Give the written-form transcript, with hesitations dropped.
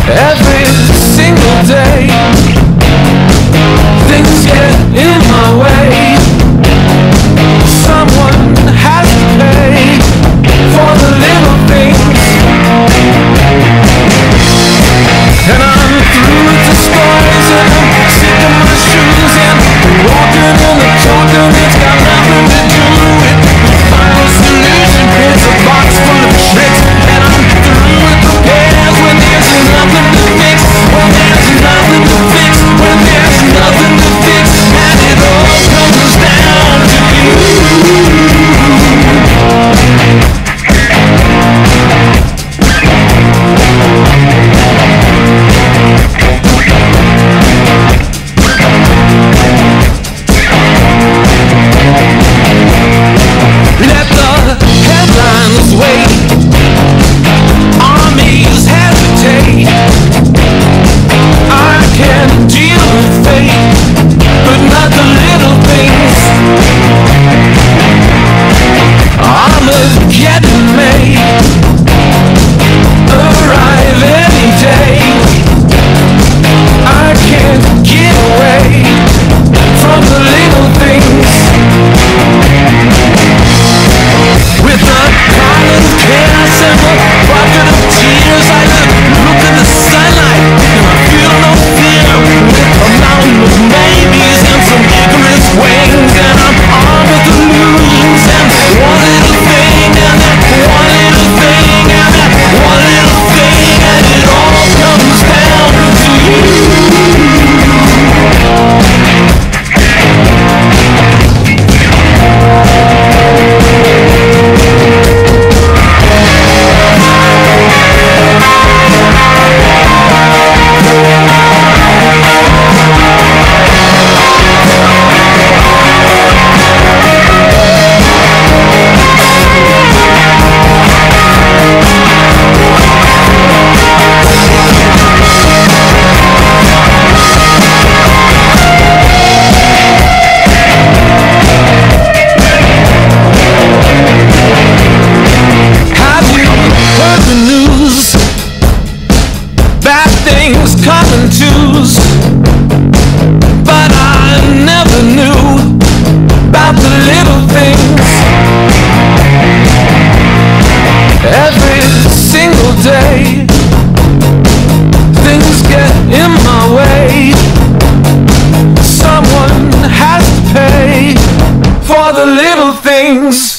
Every single day, things get in my way. Someone has to pay for the little things. And I'm through with the stories, and I'm sick of my shoes, and walking in the talking, it's got nothing to do with the final solution. It's a box full of tricks, and I'm through with the pairs when there's nothing to fix, when there's nothing to fix, when there's nothing to fix, and it all comes down to you. Let the headlines wait, armies hesitate. I can deal with fate, but not the little things. Armor's getting made, arrive any day. I can't get away from the little things. With a pile of chaos and a bucket of tears, I look at the sunlight and I feel no fear. With a mountain of maybes and some Icarus wings, and I'm armed with illusions and one little thing, and that one little thing, and that one little thing, and it all comes down to you. Come in twos, but I never knew about the little things. Every single day, things get in my way. Someone has to pay for the little things.